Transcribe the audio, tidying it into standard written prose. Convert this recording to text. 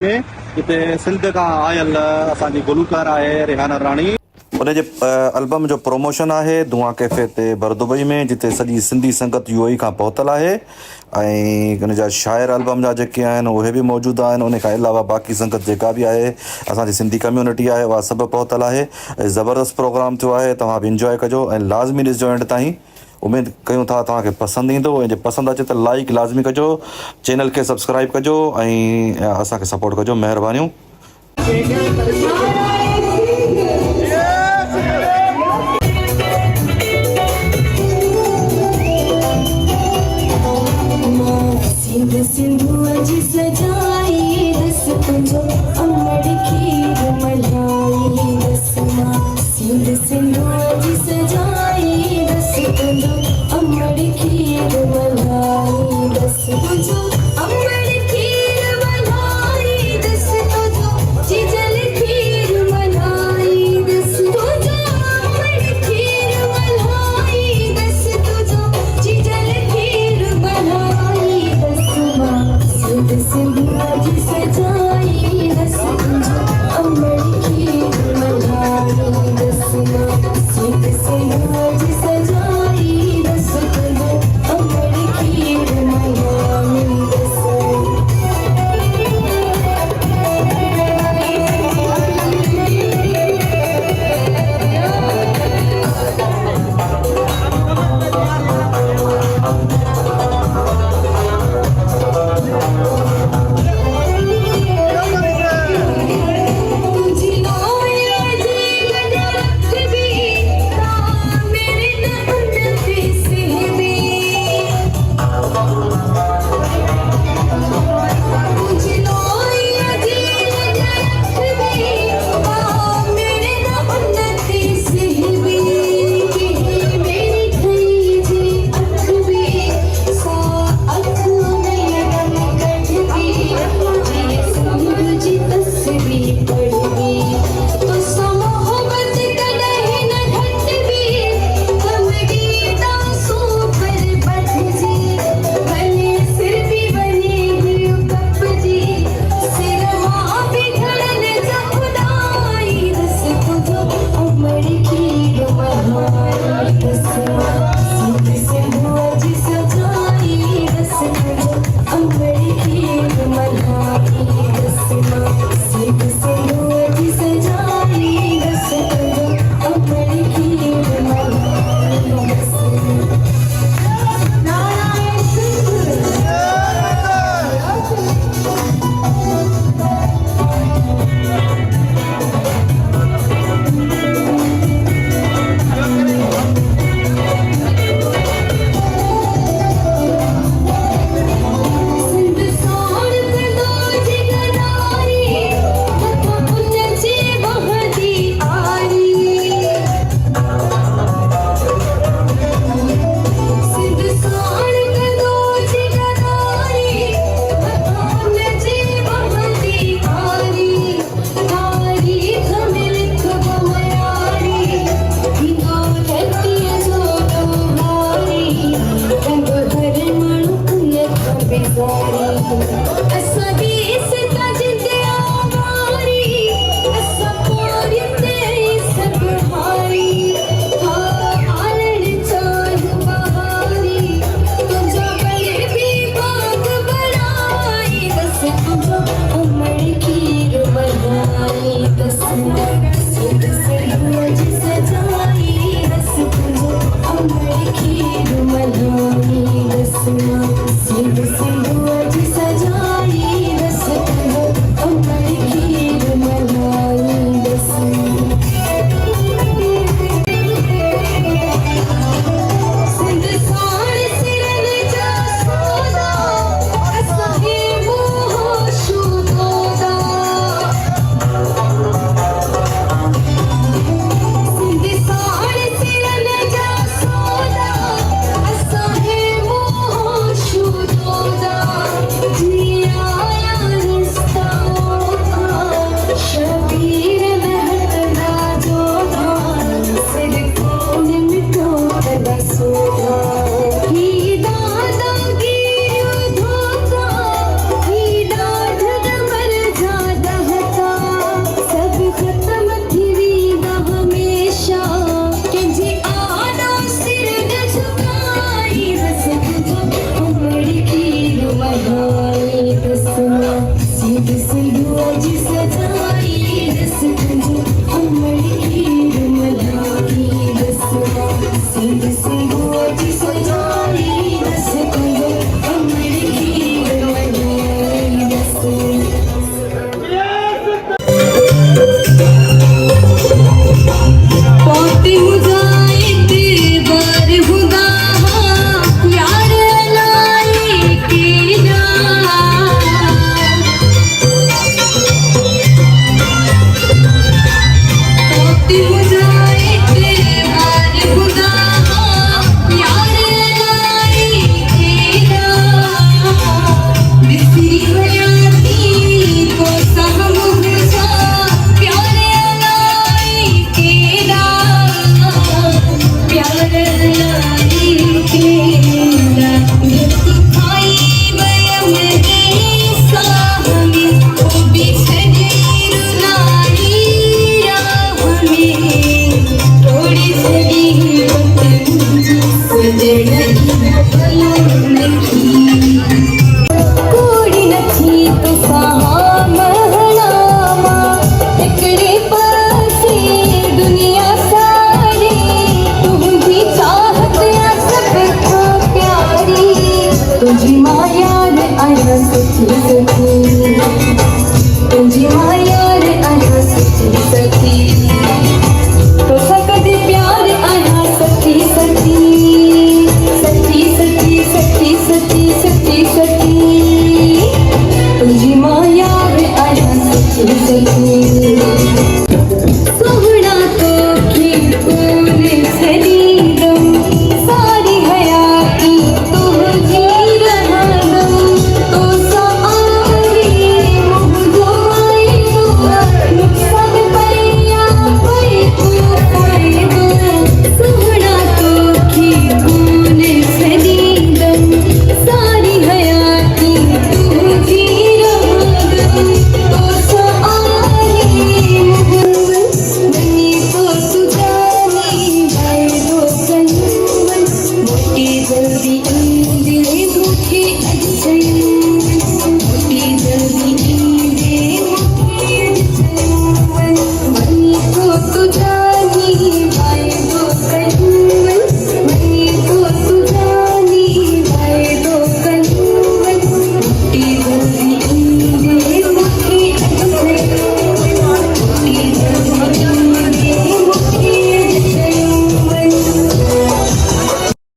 में जिते सिंध खां आयल असांजी गुलूकार आहे रेहाना राणी। उनजे एल्बम जो प्रमोशन आहे दुआ कैफ़े ते बरदुबई में, जिते सॼी सिंधी संगत यूएई खां पहुतल आहे ऐं उन जा शाइर एल्बम जा जेके आहिनि उहे बि मौजूदु आहिनि। उन खां अलावा बाक़ी संगत जेका बि आहे असांजी सिंधी कम्यूनिटी आहे उहा सभु पहुतल आहे। ज़बरदस्त प्रोग्राम थियो आहे, तव्हां बि इंजॉय कजो ऐं लाज़मी ॾिसजो एंड ताईं। उमेद कयूं था तव्हांखे पसंदि ईंदो ऐं जे पसंदि अचे त लाइक लाज़मी कजो, चैनल खे सब्सक्राइब कजो ऐं असांखे सपोर्ट कजो। महिरबानियूं। सिंधु अज सजाई रस तुझो अमड़ खीर मलाई रसमा। सिंधु अज सजाई रस तुझो अमड़ खीर मलाई रस तुझो अमड़ खीर मलाई रस तुझो जिजल खीर मलाई रस तुझो अमड़ खीर मलाई रस तुझो जिजल खीर मलाई सिंधु अज सजाई रस तुझो अमड़ खीर मलाई रसमा। सिंधु अज सजाई रस तुझो अमड़ खीर मलाई रसमा। सीध से आज सजाई रस तुझे अमड़ी खीर मलाई रसना सीध से आज सजाई रस तुझे अमड़ी खीर मलाई रसना पौती मुजाहिद बार हुदा यार लाई के जा पौती मुजाहिद बार हुदा यार लाई के जा दिसी हयाती को सहम गुजा प्यार लाई के जा प्यार लाई के जा खाई बयम दे साहमी ओ बिछड़ी रुलाई राहमी थोड़ी सड़ी सजड़ी पलंग की कोड़ी नथी तो साहा महलामा एकड़े पासे दुनिया सारी तुझी चाहत या सब का प्यारी तुझी माया रे आया सच्ची सखी तुझी माया रे आया सच्ची सखी तो सकदी प्यार आया सच्ची सखी सच्ची सच्ची सच्ची सच्ची सच्ची सच्ची तुझी माया रे आया सच्ची सच्ची